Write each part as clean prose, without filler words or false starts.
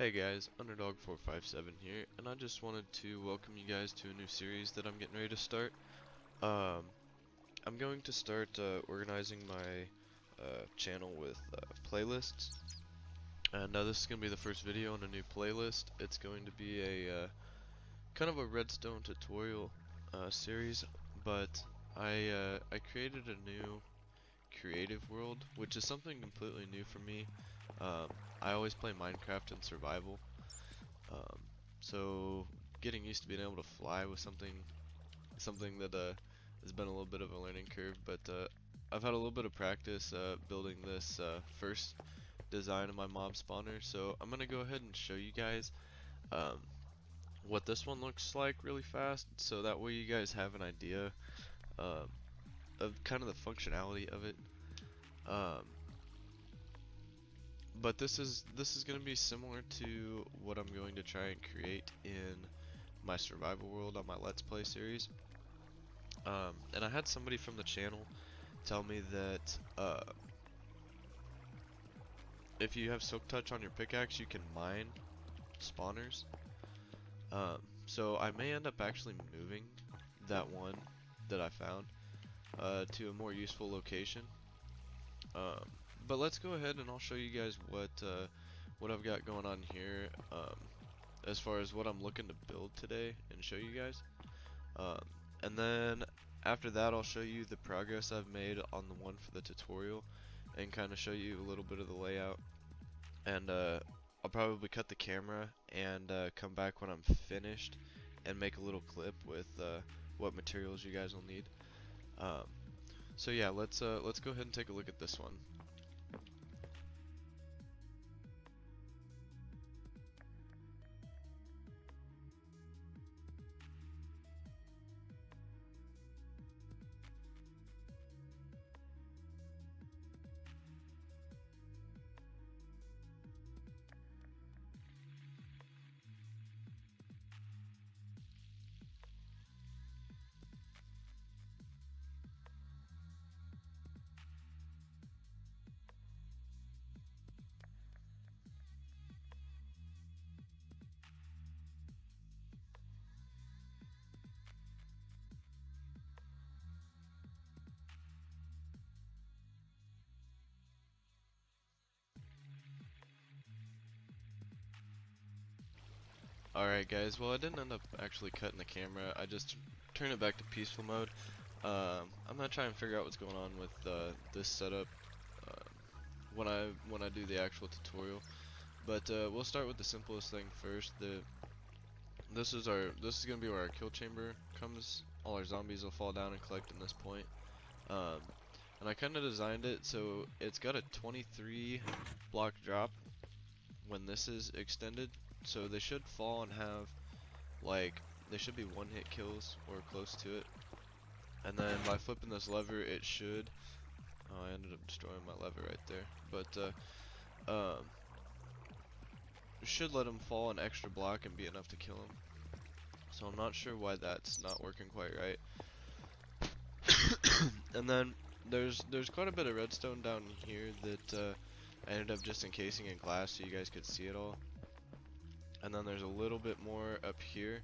Hey guys, Underdog457 here, and I just wanted to welcome you guys to a new series that I'm getting ready to start. Um, I'm going to start organizing my channel with playlists, and this is going to be the first video on a new playlist. It's going to be a kind of a redstone tutorial series, but I created a new creative world, which is something completely new for me. I always play Minecraft and survival. Um, so getting used to being able to fly was something that has been a little bit of a learning curve, but I've had a little bit of practice building this first design of my mob spawner. So I'm gonna go ahead and show you guys um, what this one looks like really fast, so that way you guys have an idea um, of kind of the functionality of it. Um, but this is going to be similar to what I'm going to try and create in my survival world on my Let's Play series. And I had somebody from the channel tell me that if you have Silk Touch on your pickaxe, you can mine spawners. So I may end up actually moving that one that I found to a more useful location. Um, but let's go ahead and I'll show you guys what I've got going on here as far as what I'm looking to build today and show you guys. Um, and then after that, I'll show you the progress I've made on the one for the tutorial and kind of show you a little bit of the layout. And I'll probably cut the camera and come back when I'm finished and make a little clip with what materials you guys will need. Um, so yeah, let's go ahead and take a look at this one. Alright guys, well I didn't end up actually cutting the camera, I just turned it back to peaceful mode. I'm gonna try and figure out what's going on with this setup when I do the actual tutorial. But we'll start with the simplest thing first. This is gonna be where our kill chamber comes. All our zombies will fall down and collect in this point. Um, and I kind of designed it so it's got a 23 block drop when this is extended. So they should fall and have they should be one hit kills or close to it. And then by flipping this lever, it should. Oh, I ended up destroying my lever right there. But should let him fall an extra block and be enough to kill him. So I'm not sure why that's not working quite right. And then there's quite a bit of redstone down here that I ended up just encasing in glass so you guys could see it all. And then there's a little bit more up here.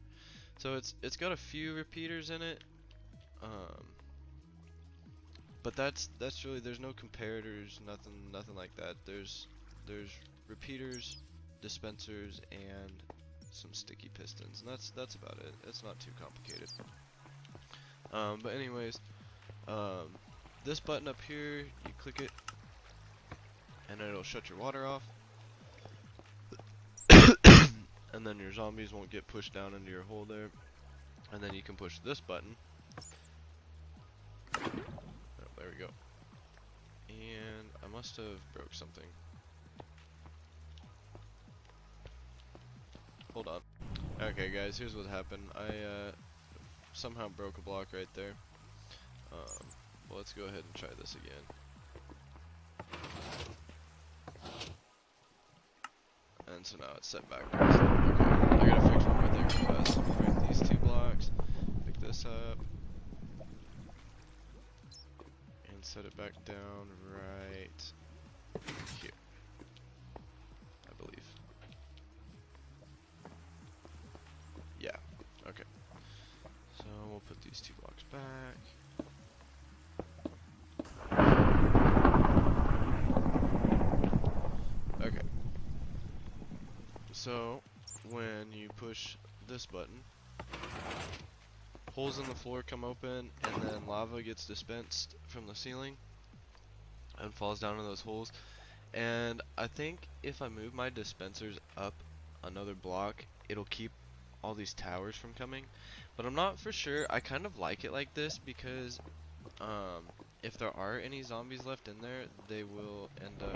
So it's got a few repeaters in it. But that's really, there's no comparators, nothing like that. There's repeaters, dispensers, and some sticky pistons, and that's about it. It's not too complicated. But anyways, this button up here, you click it, and it'll shut your water off. And then your zombies won't get pushed down into your hole there. And then you can push this button. Oh, there we go. And I must have broke something. Hold on. Okay guys, here's what happened. I somehow broke a block right there. Well, let's go ahead and try this again. And so now it's set backwards. Okay, I gotta fix one right there fast. Break these two blocks, pick this up, and set it back down right here, I believe. put these 2 blocks back. Okay. So, when you push this button, holes in the floor come open, and then lava gets dispensed from the ceiling and falls down in those holes. And I think if I move my dispensers up another block, it'll keep all these towers from coming. But I'm not for sure. I kind of like it like this because if there are any zombies left in there, they will end up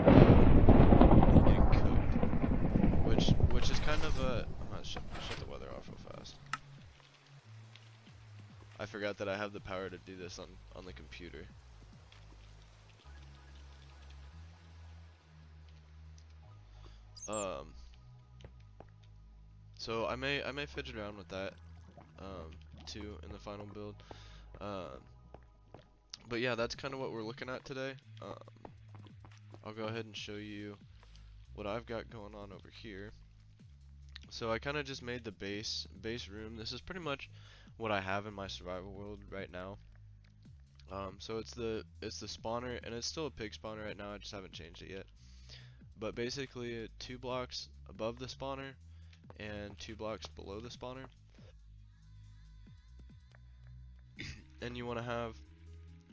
getting cooked. Which is kind of a... I'm gonna shut the weather off real fast. I forgot that I have the power to do this on the computer. So I may fidget around with that too in the final build. But yeah, that's kind of what we're looking at today. I'll go ahead and show you what I've got going on over here. So I kind of just made the base room. This is pretty much what I have in my survival world right now. So it's the spawner, and it's still a pig spawner right now. I just haven't changed it yet. But basically, 2 blocks above the spawner and 2 blocks below the spawner. And you want to have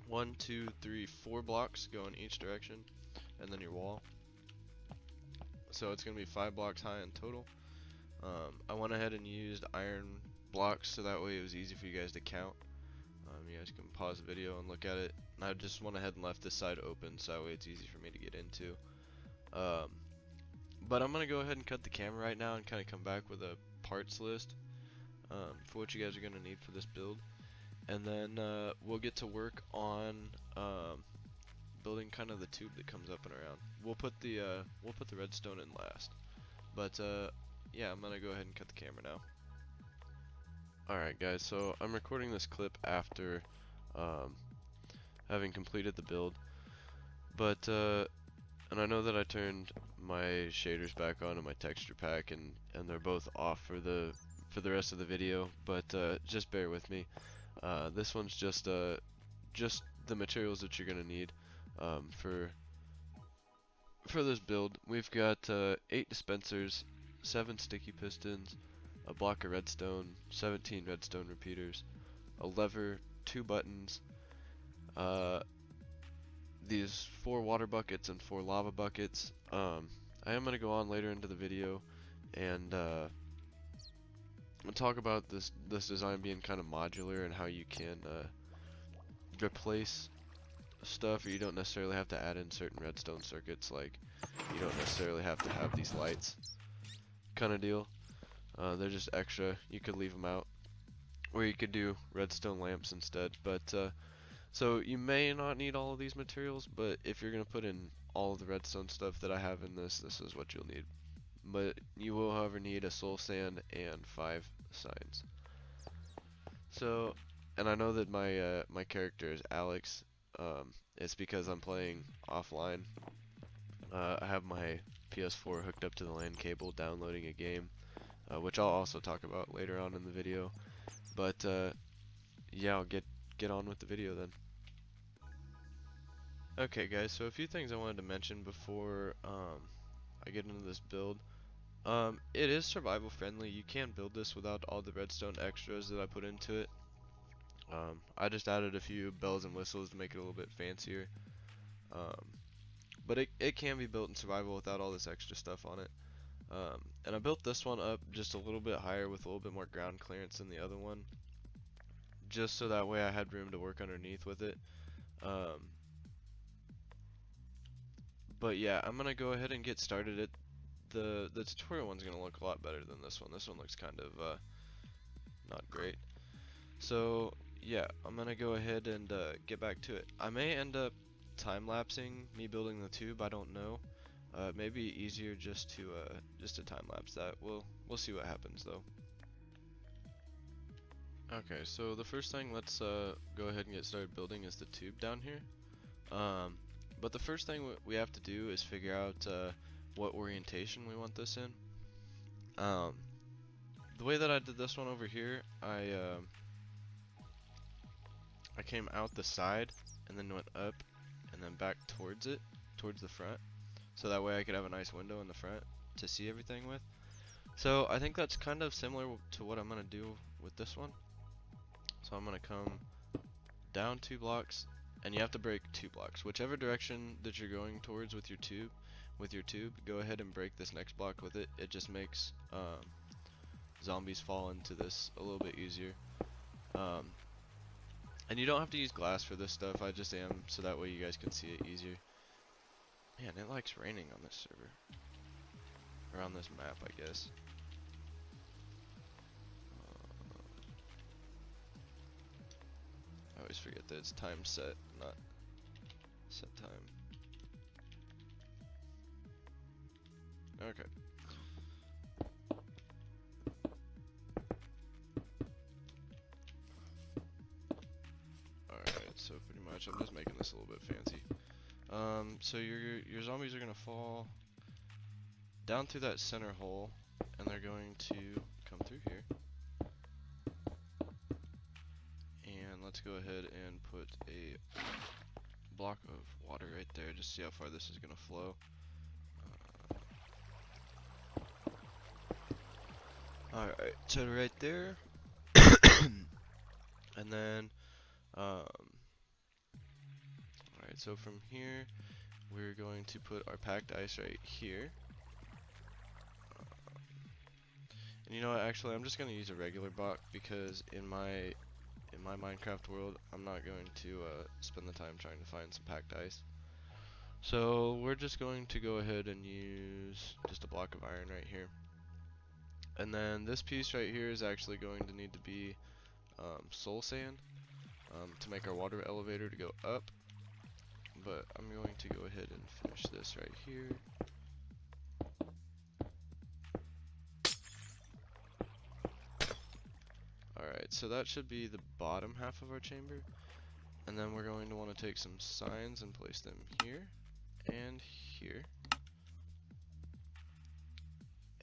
1, 2, 3, 4 blocks go in each direction, and then your wall. So it's gonna be 5 blocks high in total. I went ahead and used iron blocks so that way it was easy for you guys to count. You guys can pause the video and look at it. And I just went ahead and left this side open so that way it's easy for me to get into. But I'm gonna go ahead and cut the camera right now and kind of come back with a parts list for what you guys are gonna need for this build. And then we'll get to work on building kind of the tube that comes up and around. We'll put the redstone in last. But yeah, I'm gonna go ahead and cut the camera now. Alright guys, so I'm recording this clip after having completed the build. But and I know that I turned my shaders back on in my texture pack, and they're both off for the rest of the video, but just bear with me. This one's just the materials that you're gonna need for this build. We've got 8 dispensers, 7 sticky pistons, a block of redstone, 17 redstone repeaters, a lever, 2 buttons, these 4 water buckets and 4 lava buckets. I am gonna go on later into the video and talk about this design being kind of modular and how you can replace stuff, or you don't necessarily have to add in certain redstone circuits. Like, you don't necessarily have to have these lights kind of deal. They're just extra. You could leave them out, or you could do redstone lamps instead. But so you may not need all of these materials, but if you're gonna put in all of the redstone stuff that I have in this is what you'll need. But you will, however, need a soul sand and 5 signs. So, and I know that my my character is Alex. It's because I'm playing offline. I have my PS4 hooked up to the LAN cable, downloading a game, which I'll also talk about later on in the video. But yeah, I'll get on with the video then. Okay, guys. So a few things I wanted to mention before I get into this build. It is survival friendly. You can build this without all the redstone extras that I put into it. I just added a few bells and whistles to make it a little bit fancier. But it can be built in survival without all this extra stuff on it. And I built this one up just a little bit higher with a little bit more ground clearance than the other one, just so that way I had room to work underneath with it. But yeah, I'm gonna go ahead and get started. The tutorial one's gonna look a lot better than this one. This one looks kind of not great. So yeah, I'm gonna go ahead and get back to it. I may end up time-lapsing me building the tube. I don't know. It may be easier just to time-lapse that. We'll see what happens though. Okay, so the first thing, let's go ahead and get started building is the tube down here. But the first thing we have to do is figure out what orientation we want this in. The way that I did this one over here, I I came out the side and then went up and then back towards it, towards the front. So that way I could have a nice window in the front to see everything with. So I think that's kind of similar to what I'm going to do with this one. So I'm going to come down 2 blocks, and you have to break 2 blocks. Whichever direction that you're going towards with your tube, go ahead and break this next block with it. It just makes zombies fall into this a little bit easier. And you don't have to use glass for this stuff. I just am so that way you guys can see it easier. Man, it likes raining on this server. Or on this map, I guess. I always forget that it's time set, not set time. Okay. Alright, so pretty much I'm just making this a little bit fancy. So your zombies are gonna fall down through that center hole, and they're going to come through here. And let's go ahead and put a block of water right there, just see how far this is gonna flow. Alright, so right there. And then alright, so from here we're going to put our packed ice right here. And you know what, actually I'm just gonna use a regular block because in my Minecraft world I'm not going to spend the time trying to find some packed ice. So we're just going to go ahead and use just a block of iron right here. And then this piece right here is actually going to need to be soul sand to make our water elevator to go up. But I'm going to go ahead and finish this right here. Alright, so that should be the bottom half of our chamber. And then we're going to want to take some signs and place them here and here.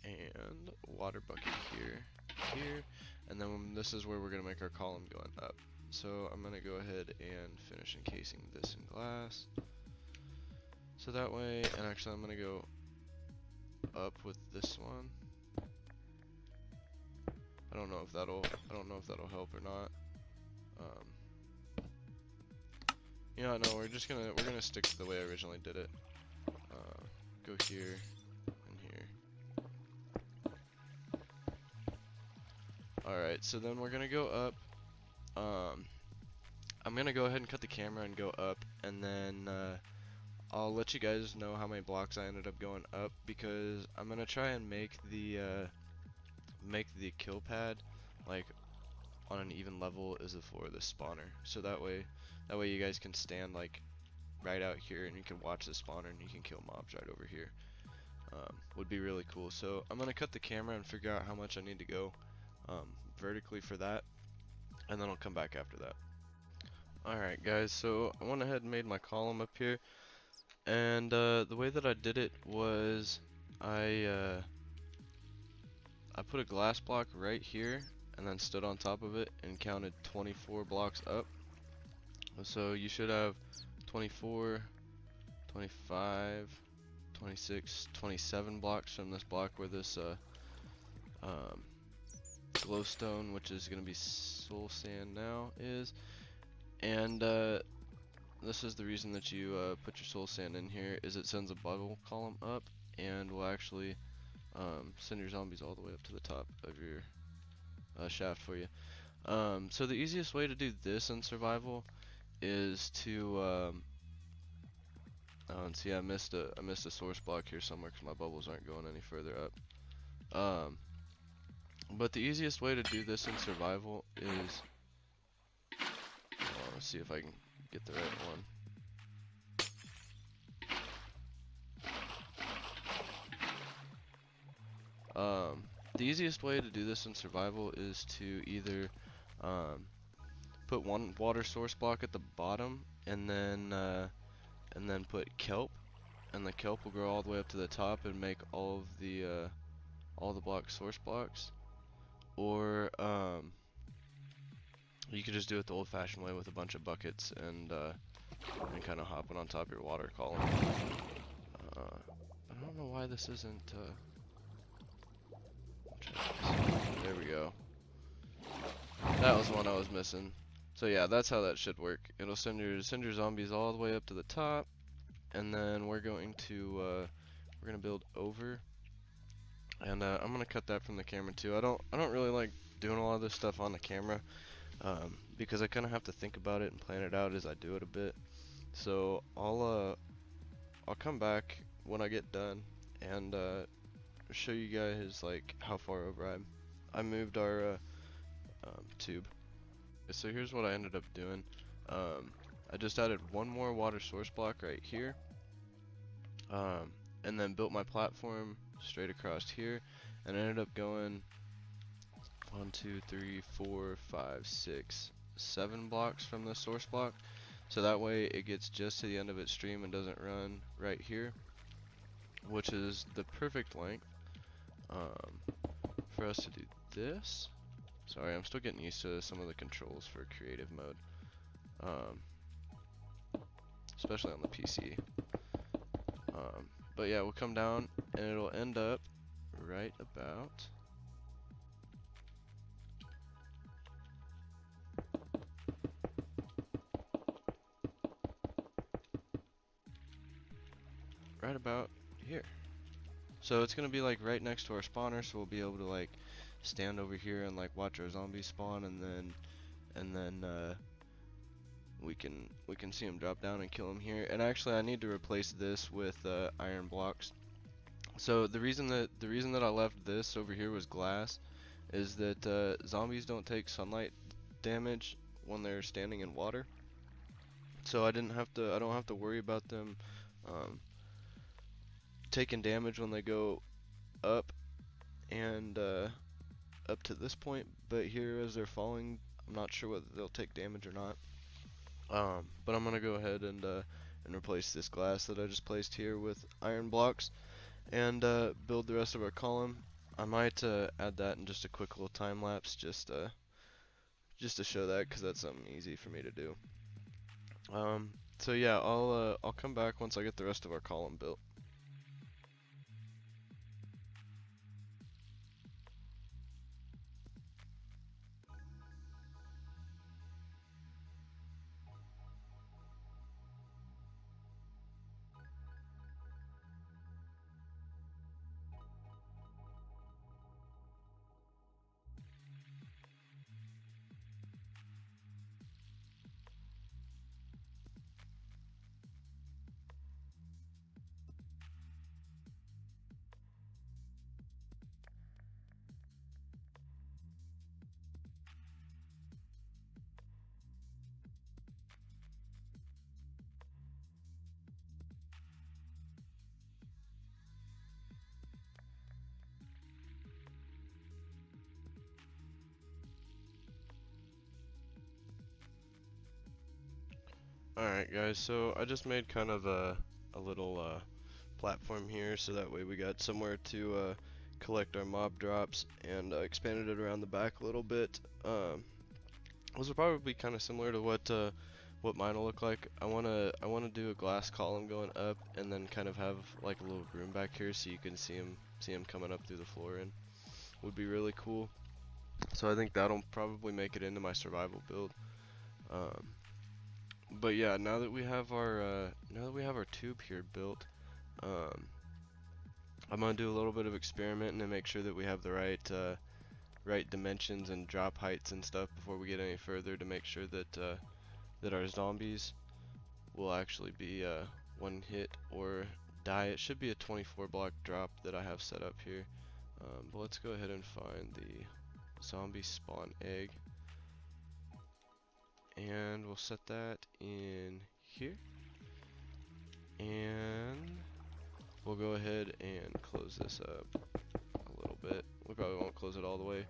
And water bucket here, here. And then this is where we're going to make our column going up. So I'm going to go ahead and finish encasing this in glass. So that way, and actually I'm going to go up with this one. I don't know if that'll help or not. Yeah, no, we're gonna stick to the way I originally did it. Go here and here. Alright, so then we're gonna go up. I'm gonna go ahead and cut the camera and go up, and then I'll let you guys know how many blocks I ended up going up, because I'm gonna try and make the kill pad like on an even level as the floor of the spawner, so that way you guys can stand like right out here and you can watch the spawner and you can kill mobs right over here. Would be really cool. So I'm gonna cut the camera and figure out how much I need to go vertically for that, and then I'll come back after that. Alright guys, so I went ahead and made my column up here, and the way that I did it was I put a glass block right here and then stood on top of it and counted 24 blocks up. So you should have 24, 25, 26, 27 blocks from this block where this glowstone, which is going to be soul sand now, is. And this is the reason that you put your soul sand in here, is it sends a bubble column up and will actually send your zombies all the way up to the top of your shaft for you. So the easiest way to do this in survival is to and see, I missed a source block here somewhere because my bubbles aren't going any further up. But the easiest way to do this in survival is, let's see if I can get the right one. The easiest way to do this in survival is to either put one water source block at the bottom, and then put kelp, and the kelp will grow all the way up to the top and make all the block source blocks. Or You could just do it the old-fashioned way with a bunch of buckets and kind of hopping on top of your water column. I don't know why this isn't. There we go. That was one I was missing. So yeah, that's how that should work. It'll send your zombies all the way up to the top, and then we're gonna build over. And I'm gonna cut that from the camera too. I don't really like doing a lot of this stuff on the camera, because I kind of have to think about it and plan it out as I do it a bit. So I'll come back when I get done and show you guys like how far over I moved our tube. So here's what I ended up doing. I just added one more water source block right here, and then built my platform straight across here, and I ended up going 1, 2, 3, 4, 5, 6, 7 blocks from the source block, so that way it gets just to the end of its stream and doesn't run right here, which is the perfect length for us to do this. Sorry, I'm still getting used to some of the controls for creative mode, especially on the PC. But yeah, we'll come down and it'll end up right about here. So it's gonna be like right next to our spawner, so we'll be able to like stand over here and like watch our zombies spawn, and then we can see them drop down and kill them here. And actually, I need to replace this with iron blocks. So the reason that I left this over here was glass, is that zombies don't take sunlight damage when they're standing in water. So I don't have to worry about them taking damage when they go up and up to this point, but here as they're falling, I'm not sure whether they'll take damage or not. But I'm gonna go ahead and replace this glass that I just placed here with iron blocks, and build the rest of our column. I might add that in just a quick little time lapse, just to show that, because that's something easy for me to do. So yeah, I'll come back once I get the rest of our column built. Alright guys, so I just made kind of a little platform here, so that way we got somewhere to collect our mob drops, and expanded it around the back a little bit. Those will probably be kind of similar to what mine will look like. I wanna do a glass column going up, and then kind of have like a little room back here so you can see him coming up through the floor, and would be really cool. So I think that'll probably make it into my survival build. But yeah, now that we have our tube here built, I'm gonna do a little bit of experimenting and make sure that we have the right dimensions and drop heights and stuff before we get any further, to make sure that that our zombies will actually be one hit or die. It should be a 24 block drop that I have set up here. But let's go ahead and find the zombie spawn egg, and we'll set that in here, and we'll go ahead and close this up a little bit. We probably won't close it all the way.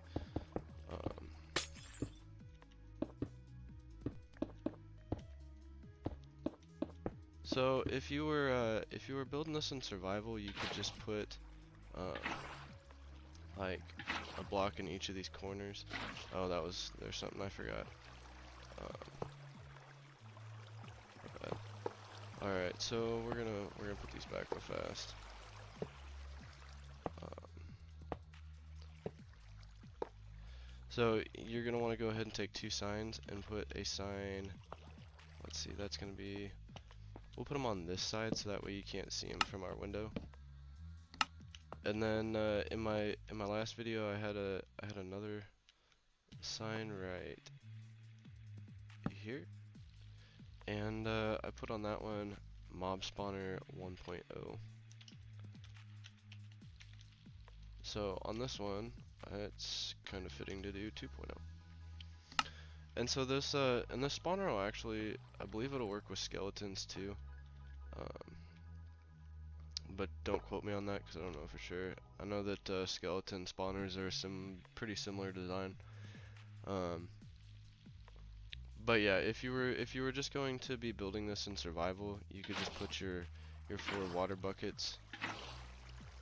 So if you were building this in survival, you could just put like a block in each of these corners. Oh, there's something I forgot. Alright, so we're gonna put these back real fast. So you're gonna want to go ahead and take 2 signs and put a sign. Let's see, that's gonna be. We'll put them on this side so that way you can't see them from our window. And then in my last video, I had another sign right here, and I put on that one mob spawner 1.0. So on this one, it's kind of fitting to do 2.0. And so this spawner will actually, I believe it'll work with skeletons too. But don't quote me on that because I don't know for sure. I know that skeleton spawners are pretty similar design. But yeah, if you were just going to be building this in survival, you could just put your 4 water buckets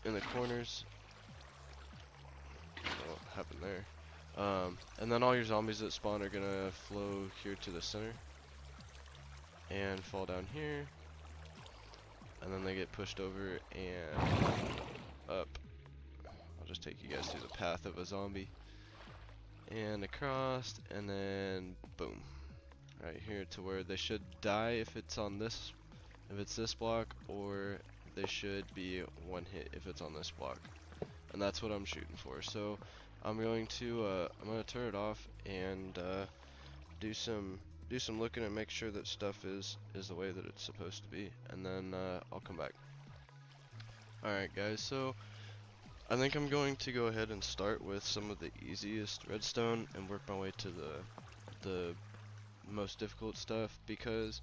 in the corners. What happened there? And then all your zombies that spawn are gonna flow here to the center and fall down here, and then they get pushed over and up. I'll just take you guys through the path of a zombie and across, and then boom, right here to where they should die if it's on this, if it's this block, or they should be 1 hit if it's on this block, and that's what I'm shooting for. So I'm going to turn it off and do some looking and make sure that stuff is the way that it's supposed to be, and then I'll come back. Alright guys, so I think I'm going to go ahead and start with some of the easiest redstone and work my way to the most difficult stuff, because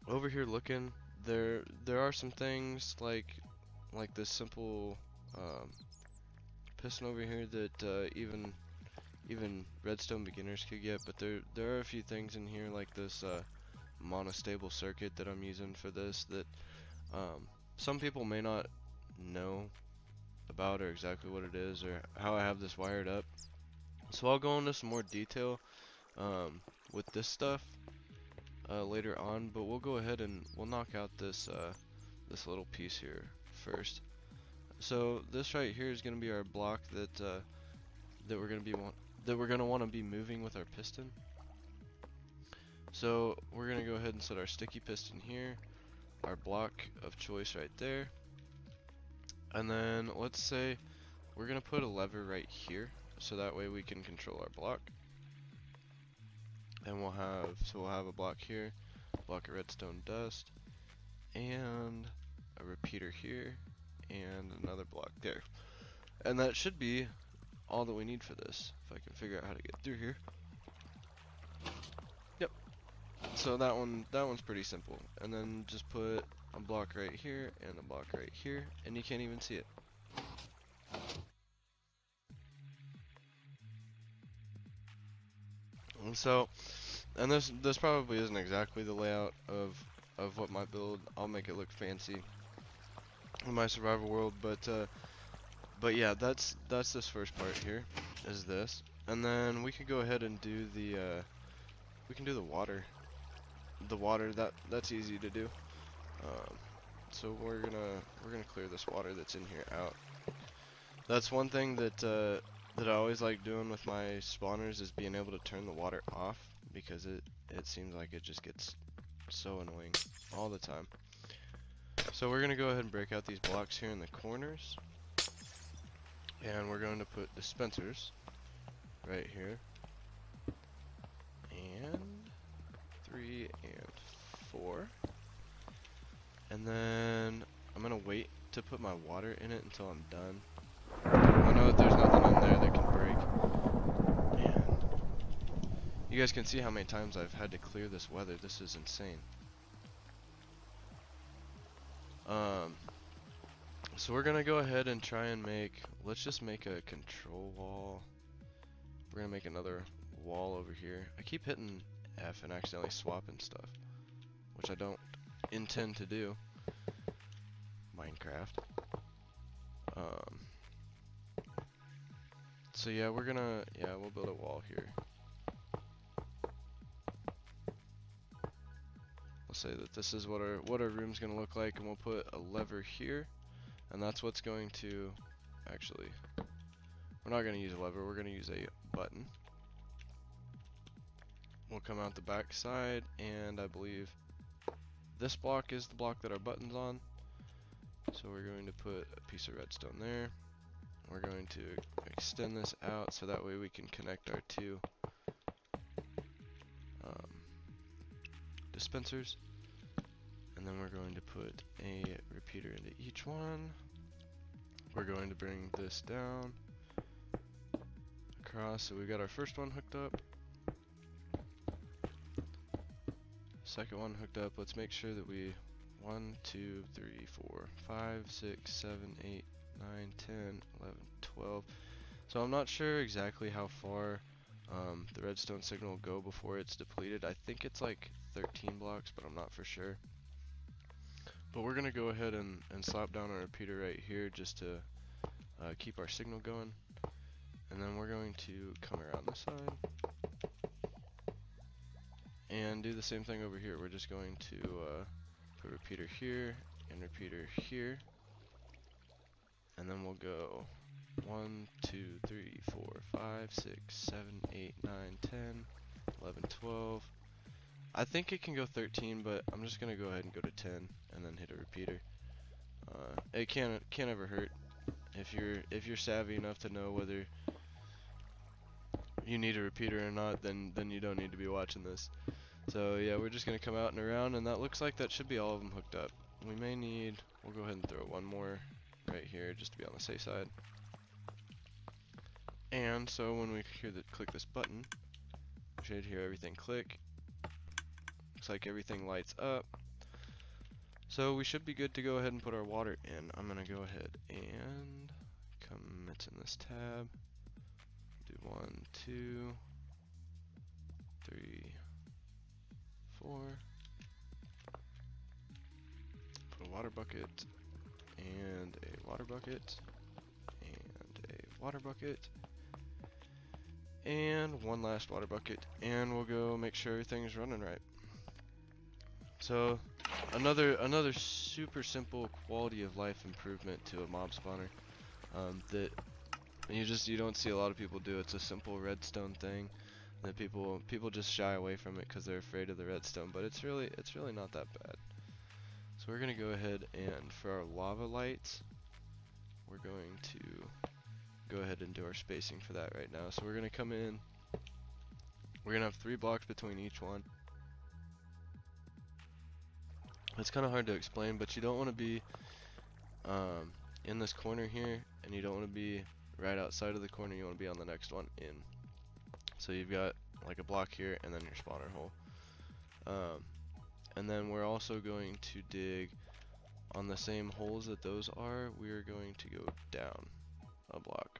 over here looking, there are some things like this simple piston over here that even redstone beginners could get, but there are a few things in here like this monostable circuit that I'm using for this that some people may not know about or exactly what it is or how I have this wired up. So I'll go into some more detail with this stuff later on, but we'll go ahead and we'll knock out this this little piece here first. So this right here is going to be our block that we're going to want to be moving with our piston. So we're going to go ahead and set our sticky piston here, our block of choice right there, and then let's say we're going to put a lever right here so that way we can control our block. And we'll have a block here, block of redstone dust, and a repeater here, and another block there. And that should be all that we need for this, if I can figure out how to get through here. Yep. So that one's pretty simple. And then just put a block right here and a block right here, and you can't even see it. And so, and this probably isn't exactly the layout of what my build. I'll make it look fancy in my survival world, but yeah, that's this first part here, is this, and then we could go ahead and do the water. The water, that's easy to do. So we're gonna clear this water that's in here out. That's one thing that I always like doing with my spawners, is being able to turn the water off, because it seems like it just gets so annoying all the time. So we're gonna go ahead and break out these blocks here in the corners, and we're going to put dispensers right here, and 3 and 4, and then I'm gonna wait to put my water in it until I'm done. I know that there's nothing in there that can break, and you guys can see how many times I've had to clear this weather. This is insane. So we're gonna go ahead and try and let's just make a control wall. We're gonna make another wall over here. I keep hitting F and accidentally swapping stuff, which I don't intend to do. Minecraft. So yeah, we'll build a wall here. say that this is what our room's gonna look like, and we'll put a lever here, and that's what's going to, actually, we're not gonna use a lever, we're gonna use a button. We'll come out the back side, and I believe this block is the block that our button's on. So we're going to put a piece of redstone there. We're going to extend this out so that way we can connect our two dispensers. And then we're going to put a repeater into each one. We're going to bring this down across, so we've got our first one hooked up. Second one hooked up. Let's make sure that we 1, 2, 3, 4, 5, 6, 7, 8, 9, 10, 11, 12. So I'm not sure exactly how far the redstone signal will go before it's depleted. I think it's like 13 blocks, but I'm not for sure. But we're going to go ahead and slap down our repeater right here just to keep our signal going. And then we're going to come around this side and do the same thing over here. We're just going to put repeater here and repeater here. And then we'll go 1, 2, 3, 4, 5, 6, 7, 8, 9, 10, 11, 12. I think it can go 13, but I'm just gonna go ahead and go to 10 and then hit a repeater. It can't ever hurt if you're savvy enough to know whether you need a repeater or not. Then you don't need to be watching this. So yeah, we're just gonna come out and around, and that looks like that should be all of them hooked up. We may need. We'll go ahead and throw one more right here just to be on the safe side. And so when we click this button, we should hear everything click. Looks like everything lights up. So we should be good to go ahead and put our water in. I'm gonna go ahead and commit in this tab. Do 1, 2, 3, 4. Put a water bucket and a water bucket and a water bucket and one last water bucket, and we'll go make sure everything's running right. So another super simple quality of life improvement to a mob spawner that you don't see a lot of people do. It's a simple redstone thing that people just shy away from it because they're afraid of the redstone, but it's really not that bad. So we're gonna go ahead and for our lava lights, we're going to go ahead and do our spacing for that right now. So we're gonna come in. We're gonna have 3 blocks between each one. It's kind of hard to explain, but you don't want to be in this corner here, and you don't want to be right outside of the corner. You want to be on the next one in. So you've got like a block here, and then your spawner hole. And then we're also going to dig on the same holes that those are. We are going to go down a block.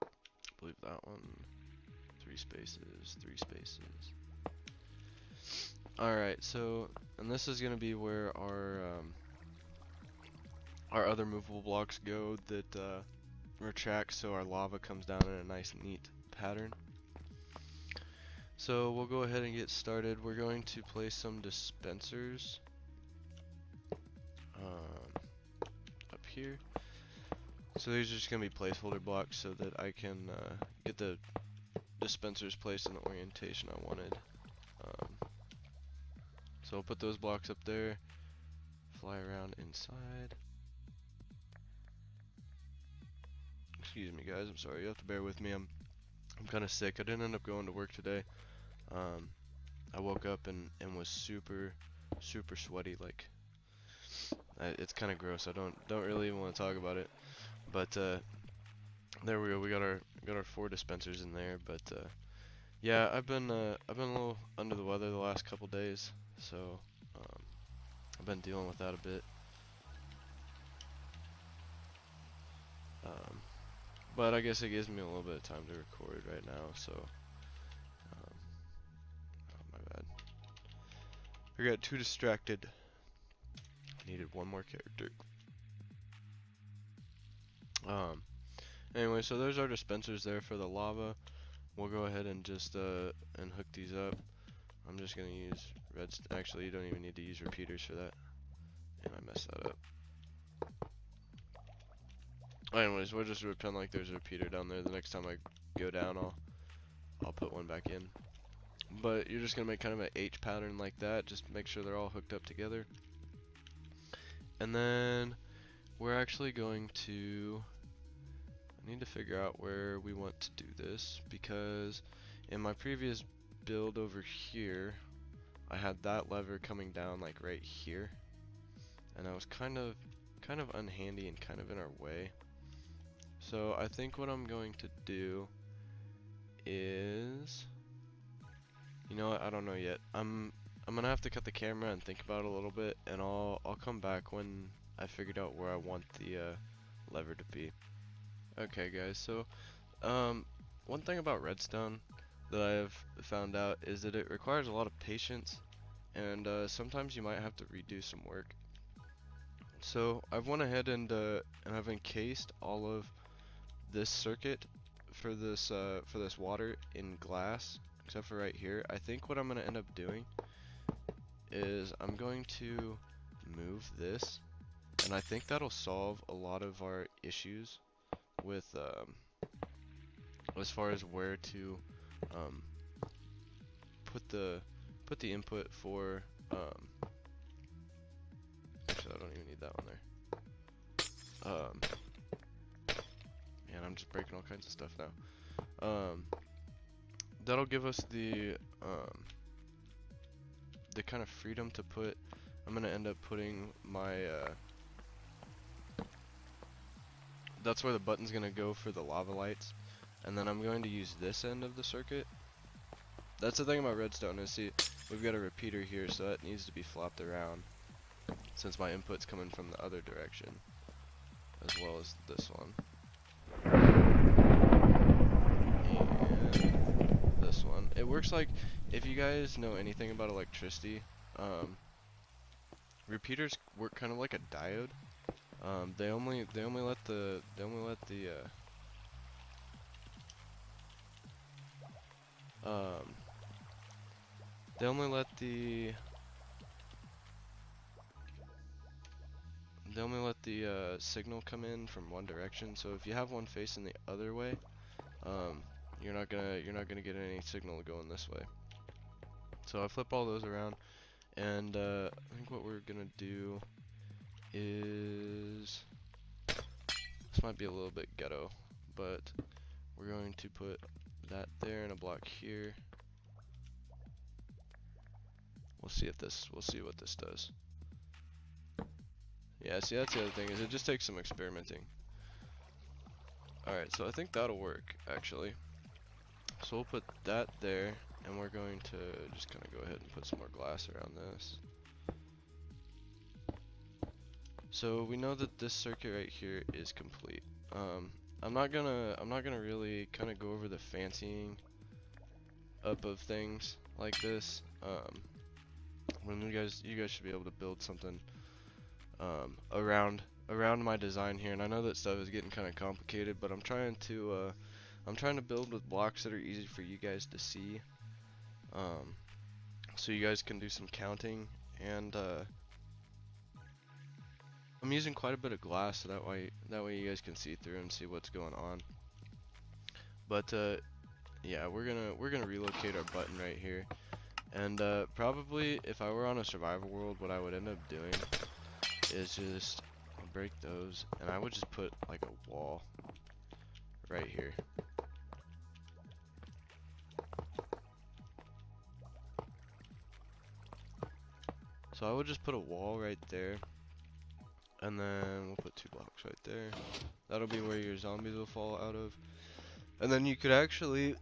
I believe that one. 3 spaces, 3 spaces. Alright, so, and this is going to be where our other movable blocks go that retract, so our lava comes down in a nice neat pattern. So we'll go ahead and get started. We're going to place some dispensers up here. So these are just going to be placeholder blocks so that I can get the dispensers placed in the orientation I wanted. So I'll put those blocks up there, fly around inside. Excuse me guys, I'm sorry, you have to bear with me. I'm kind of sick. I didn't end up going to work today. I woke up and was super sweaty. Like it's kind of gross. I don't really even want to talk about it. But there we go. We got our 4 dispensers in there. But yeah, I've been a little under the weather the last couple days, so I've been dealing with that a bit. But I guess it gives me a little bit of time to record right now. So oh my bad. I got too distracted. I needed one more character. Anyway, so there's our dispensers there for the lava. We'll go ahead and just and hook these up. I'm just gonna use actually, you don't even need to use repeaters for that. And I messed that up. Anyways, we'll just pretend like there's a repeater down there. The next time I go down, I'll put one back in. But you're just gonna make kind of an H pattern like that. Just make sure they're all hooked up together. And then we're actually going to, I need to figure out where we want to do this, because in my previous build over here, I had that lever coming down like right here, and I was kind of unhandy and kind of in our way. So I think what I'm going to do is, you know what, I don't know yet. I'm gonna have to cut the camera and think about it a little bit, and I'll come back when I figured out where I want the lever to be. Okay guys, so one thing about redstone that I have found out is that it requires a lot of patience, and sometimes you might have to redo some work. So I've went ahead and I've encased all of this circuit for this water in glass, except for right here. I think what I'm gonna end up doing is I'm going to move this, and I think that'll solve a lot of our issues with as far as where to put the input for actually I don't even need that one there. Man, I'm just breaking all kinds of stuff now. That'll give us the kind of freedom to put. I'm gonna end up putting my that's where the button's gonna go for the lava lights, and then I'm going to use this end of the circuit. That's the thing about redstone is, see, we've got a repeater here, so that needs to be flopped around since my input's coming from the other direction, as well as this one. And this one. It works like, if you guys know anything about electricity, repeaters work kind of like a diode. They only let the signal come in from one direction. So if you have one facing the other way, you're not gonna get any signal going this way. So I flip all those around, and I think what we're gonna do is, this might be a little bit ghetto, but we're going to put that there and a block here. We'll see what this does. Yeah, see, that's the other thing, is it just takes some experimenting. Alright, so I think that'll work, actually. So we'll put that there, and we're going to just kind of go ahead and put some more glass around this. So we know that this circuit right here is complete. I'm not gonna really kind of go over the fancying up of things like this. When you guys should be able to build something around my design here, and I know that stuff is getting kind of complicated, but I'm trying to build with blocks that are easy for you guys to see, so you guys can do some counting. And I'm using quite a bit of glass, so that way you guys can see through and see what's going on. But yeah, we're gonna relocate our button right here, and probably if I were on a survival world, what I would end up doing is just, I'll break those, and I would just put like a wall right here. So I would just put a wall right there, and then we'll put 2 blocks right there. That'll be where your zombies will fall out of. And then you could actually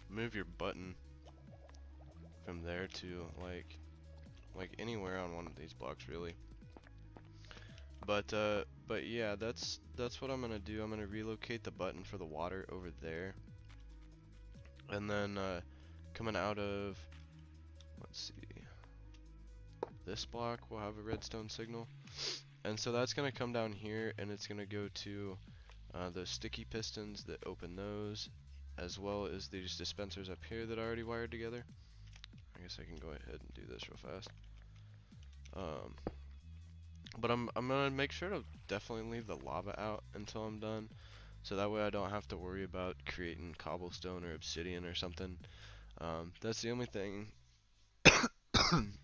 move your button from there to like anywhere on one of these blocks, really. But yeah, that's what I'm gonna do. I'm gonna relocate the button for the water over there, and then coming out of, let's see, this block will have a redstone signal, and so that's gonna come down here, and it's gonna go to those sticky pistons that open those, as well as these dispensers up here that are already wired together. I guess I can go ahead and do this real fast. But I'm gonna make sure to definitely leave the lava out until I'm done, so that way I don't have to worry about creating cobblestone or obsidian or something. That's the only thing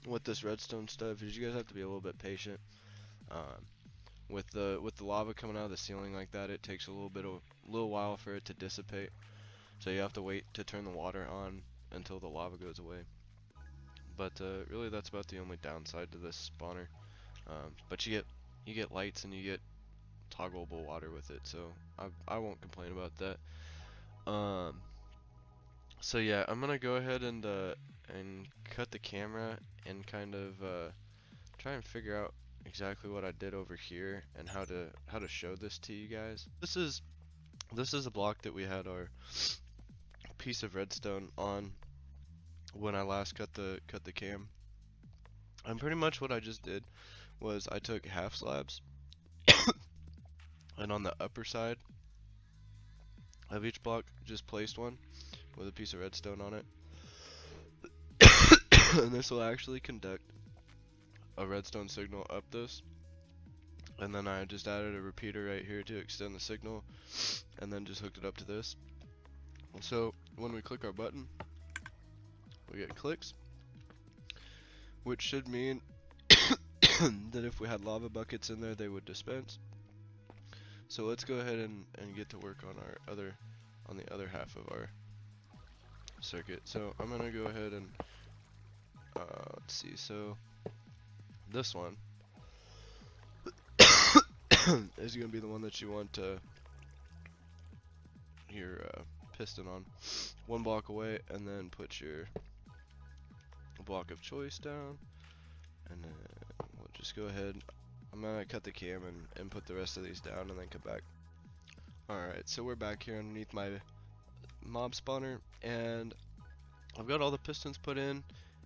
with this redstone stuff, is you guys have to be a little bit patient. Um, with the lava coming out of the ceiling like that, it takes a little while for it to dissipate. So you have to wait to turn the water on until the lava goes away. But really, that's about the only downside to this spawner. But you get lights and you get toggleable water with it, so I won't complain about that. So yeah, I'm gonna go ahead and cut the camera and kind of try and figure out exactly what I did over here and how to show this to you guys. This is a block that we had our piece of redstone on when I last cut the cam. And pretty much what I just did was I took half slabs and on the upper side of each block just placed one with a piece of redstone on it. And this will actually conduct a redstone signal up this. And then I just added a repeater right here to extend the signal, and then just hooked it up to this. So when we click our button, we get clicks, which should mean that if we had lava buckets in there, they would dispense. So let's go ahead and get to work on the other half of our circuit. So I'm gonna go ahead and let's see. So this one is gonna be the one that you want your piston on, one block away, and then put your block of choice down, and then we'll just go ahead. I'm gonna cut the cam and put the rest of these down and then come back. Alright, so we're back here underneath my mob spawner, and I've got all the pistons put in,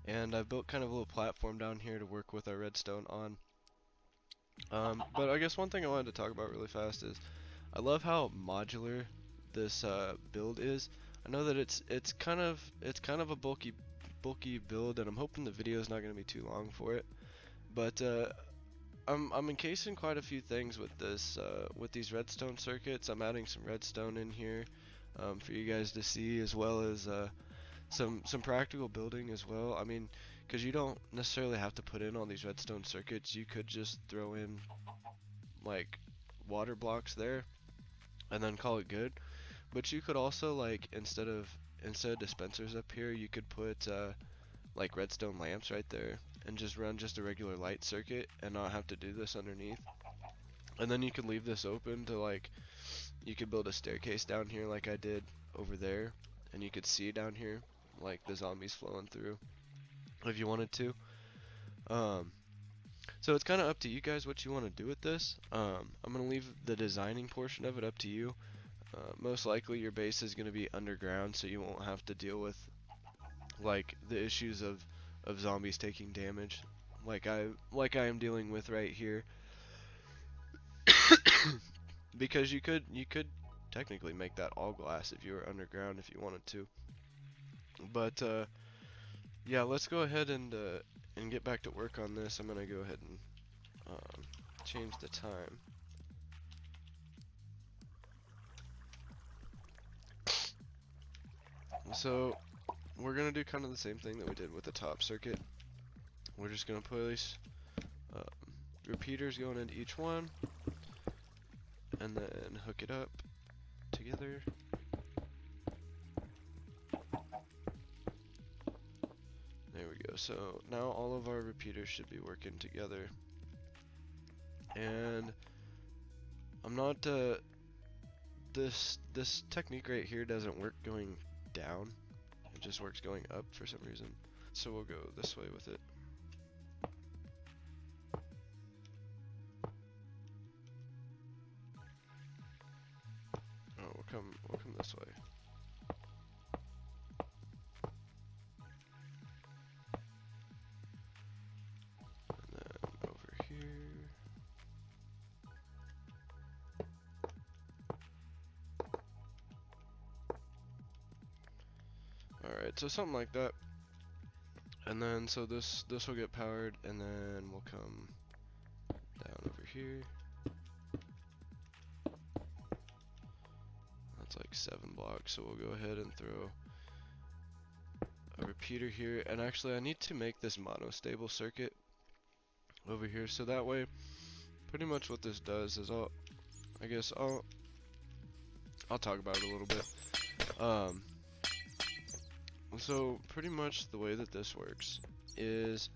and I've built kind of a little platform down here to work with our redstone on. But I guess one thing I wanted to talk about really fast is I love how modular this build is. I know that it's kind of a bulky build, and I'm hoping the video is not going to be too long for it. But I'm encasing quite a few things with this with these redstone circuits. I'm adding some redstone in here for you guys to see, as well as some practical building as well. I mean, because you don't necessarily have to put in all these redstone circuits. You could just throw in like water blocks there and then call it good. But you could also, like, instead of dispensers up here, you could put like redstone lamps right there and just run just a regular light circuit and not have to do this underneath. And then you could leave this open to, like, you could build a staircase down here like I did over there, and you could see down here like the zombies flowing through if you wanted to. So it's kind of up to you guys what you want to do with this. I'm gonna leave the designing portion of it up to you. Most likely your base is going to be underground, so you won't have to deal with like the issues of zombies taking damage like I am dealing with right here. Because you could technically make that all glass if you were underground if you wanted to. But yeah, let's go ahead and get back to work on this. I'm gonna go ahead and change the time. So we're gonna do kind of the same thing that we did with the top circuit. We're just gonna place repeaters going into each one, and then hook it up together. There we go. So now all of our repeaters should be working together. And I'm not this technique right here doesn't work going down. It just works going up for some reason. So we'll go this way with it. Oh, we'll come this way. And then over here. Alright, so something like that. And then so this will get powered, and then we'll come down over here. That's like 7 blocks, so we'll go ahead and throw a repeater here. And actually I need to make this monostable circuit over here, so that way pretty much what this does is I'll talk about it a little bit. So pretty much the way that this works is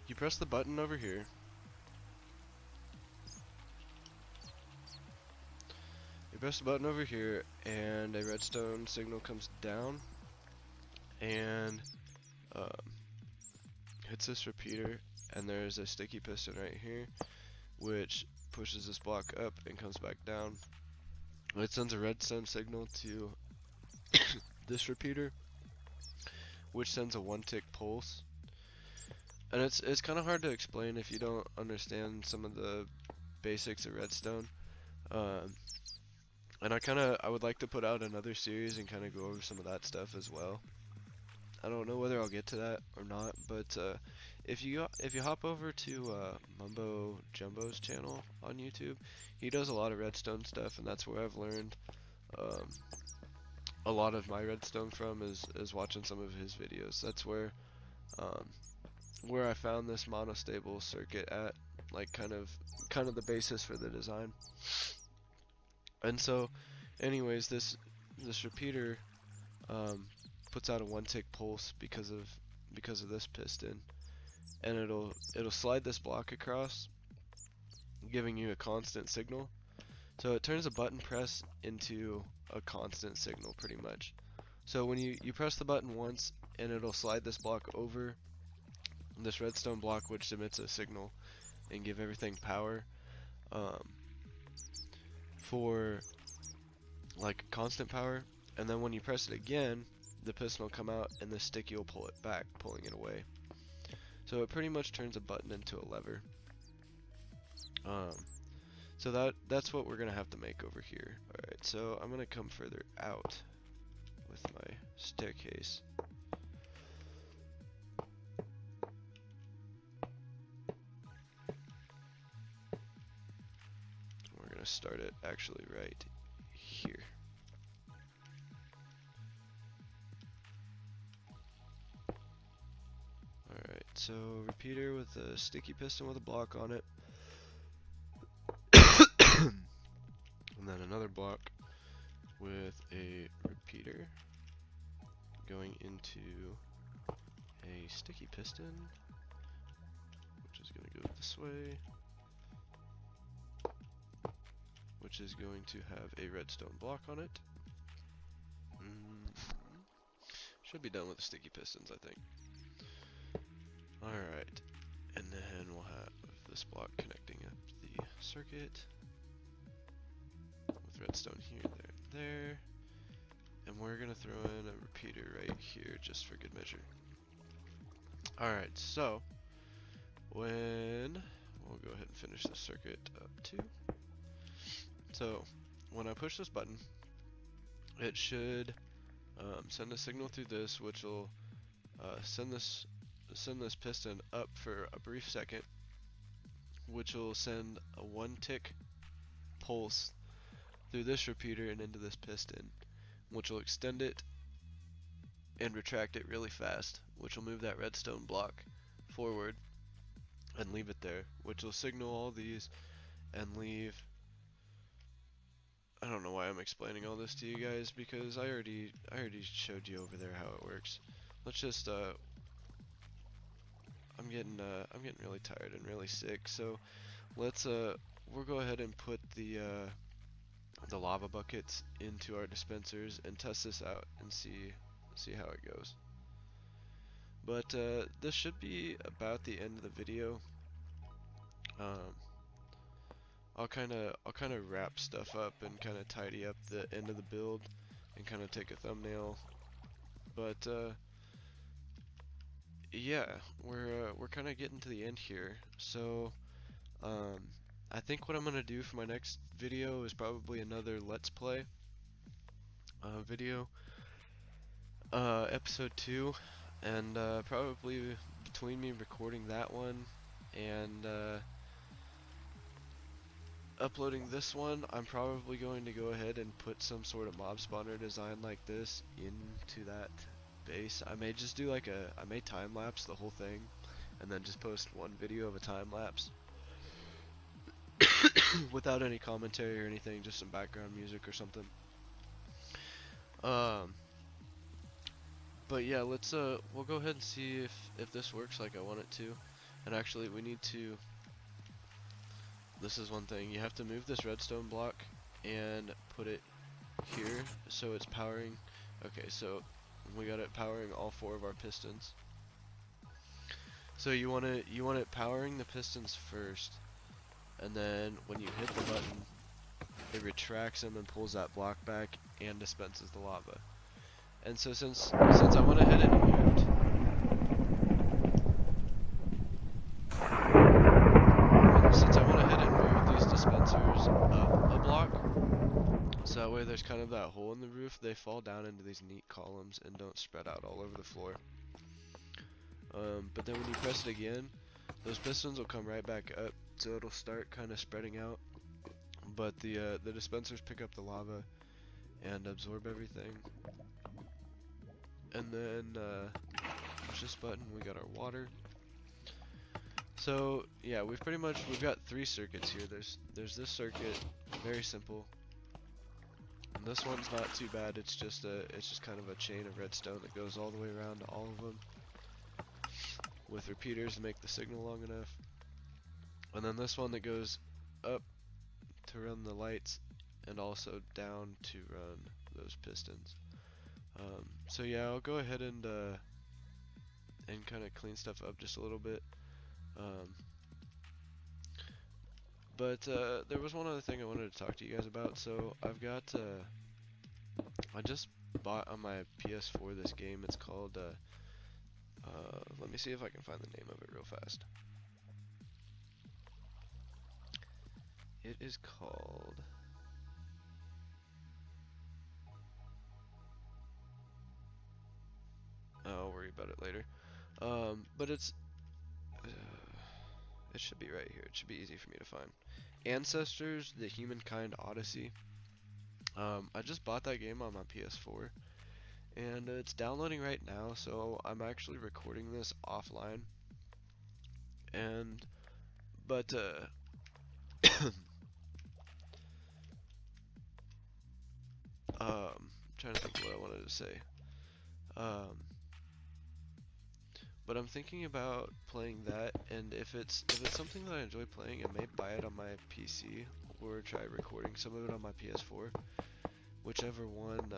you press the button over here. You press the button over here, and a redstone signal comes down and hits this repeater, and there's a sticky piston right here which pushes this block up and comes back down. It sends a redstone signal to this repeater, which sends a 1-tick pulse. And it's kind of hard to explain if you don't understand some of the basics of redstone. And I would like to put out another series and kind of go over some of that stuff as well. I don't know whether I'll get to that or not, but if you hop over to Mumbo Jumbo's channel on YouTube, he does a lot of redstone stuff, and that's where I've learned a lot of my redstone from is watching some of his videos. That's where I found this monostable circuit at, like kind of the basis for the design. And so, anyways, this repeater puts out a 1-tick pulse because of this piston, and it'll slide this block across, giving you a constant signal. So it turns a button press into a constant signal pretty much. So when you press the button once, and it'll slide this block over this redstone block, which emits a signal and give everything power for like constant power. And then when you press it again, the piston will come out and the sticky will pull it back, pulling it away. So it pretty much turns a button into a lever. So that's what we're gonna have to make over here. Alright, so I'm gonna come further out with my staircase. We're gonna start it actually right here. Alright, so repeater with a sticky piston with a block on it. And then another block with a repeater going into a sticky piston, which is going to go this way, which is going to have a redstone block on it. Should be done with the sticky pistons, I think. Alright, and then we'll have this block connecting up the circuit with redstone here, there, and we're gonna throw in a repeater right here just for good measure. Alright, so we'll go ahead and finish this circuit up too. So when I push this button, it should send a signal through this, which will send this piston up for a brief second, which will send a 1-tick pulse through this repeater and into this piston, which will extend it and retract it really fast, which will move that redstone block forward and leave it there, which will signal all these and leave. I don't know why I'm explaining all this to you guys, because I already showed you over there how it works. Let's just I'm getting really tired and really sick, so let's we'll go ahead and put the lava buckets into our dispensers and test this out and see how it goes. But this should be about the end of the video. I'll kind of wrap stuff up and kind of tidy up the end of the build and kind of take a thumbnail. But yeah, we're kind of getting to the end here. So I think what I'm gonna do for my next video is probably another Let's Play. video, episode 2, and probably between me recording that one and uploading this one, I'm probably going to go ahead and put some sort of mob spawner design like this into that base. I may just do like I may time lapse the whole thing and then just post one video of a time lapse without any commentary or anything, just some background music or something. Um, but yeah, we'll go ahead and see if this works like I want it to. And actually, we need to. This is one thing. You have to move this redstone block and put it here so it's powering. Okay, so we got it powering all 4 of our pistons. So you want it powering the pistons first, and then when you hit the button, it retracts them and pulls that block back and dispenses the lava. And so since I went ahead and moved these dispensers up a block, so that way there's kind of that hole in the roof, they fall down into these neat columns and don't spread out all over the floor. But then when you press it again, those pistons will come right back up, so it'll start kind of spreading out. But the dispensers pick up the lava and absorb everything. And then push this button, we got our water. So yeah, we've got 3 circuits here. There's this circuit, very simple. And this one's not too bad. It's just kind of a chain of redstone that goes all the way around to all of them, with repeaters to make the signal long enough. And then this one that goes up to run the lights and also down to run those pistons. So yeah, I'll go ahead and kind of clean stuff up just a little bit. But there was one other thing I wanted to talk to you guys about. So I've got I just bought on my PS4 this game. It's called let me see if I can find the name of it real fast. It is called I'll worry about it later. But it should be right here. It should be easy for me to find. Ancestors: The Humankind Odyssey. I just bought that game on my PS4, and it's downloading right now, so I'm actually recording this offline. But trying to think what I wanted to say. But I'm thinking about playing that, and if it's something that I enjoy playing, I may buy it on my PC or try recording some of it on my PS4, whichever one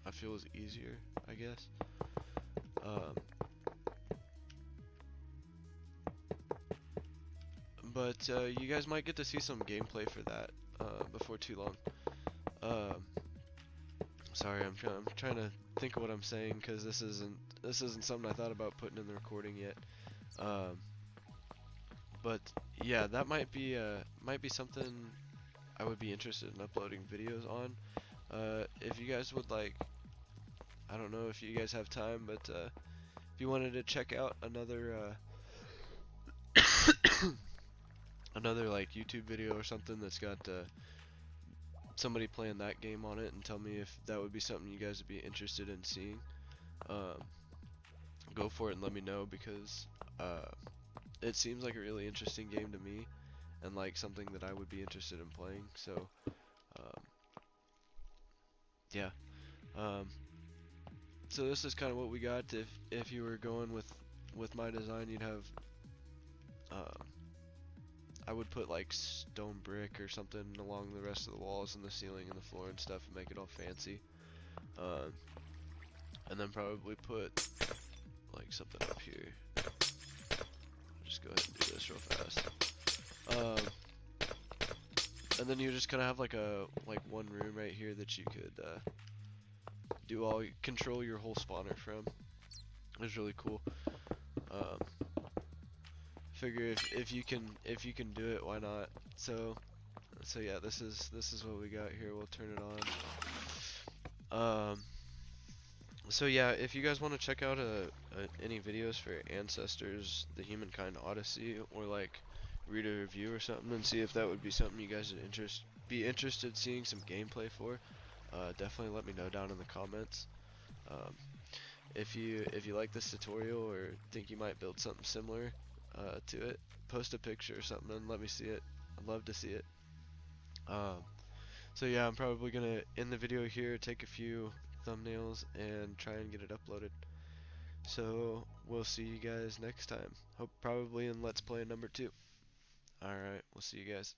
I feel is easier, I guess. But you guys might get to see some gameplay for that before too long. Sorry, I'm trying to think of what I'm saying, because this isn't something I thought about putting in the recording yet. But yeah, that might be something I would be interested in uploading videos on. If you guys would like, I don't know if you guys have time, but if you wanted to check out another another like YouTube video or something that's got somebody playing that game on it, and tell me if that would be something you guys would be interested in seeing, go for it and let me know, because it seems like a really interesting game to me, and like something that I would be interested in playing. So yeah, so this is kind of what we got. If you were going with my design, you'd have I would put like stone brick or something along the rest of the walls and the ceiling and the floor and stuff, and make it all fancy. And then probably put like something up here. I'll just go ahead and do this real fast. And then you just kind of have like one room right here that you could control your whole spawner from. It's really cool. Figure if you can do it, why not? So So yeah, this is what we got here. We'll turn it on. So yeah, if you guys want to check out any videos for Ancestors, The Humankind Odyssey, or like read a review or something, and see if that would be something you guys would be interested seeing some gameplay for, definitely let me know down in the comments. Um, if you like this tutorial or think you might build something similar to it, post a picture or something and let me see it. I'd love to see it. Um, so yeah, I'm probably gonna end the video here, take a few thumbnails, and try and get it uploaded. So we'll see you guys next time. Hope probably in Let's Play number 2. Alright, we'll see you guys.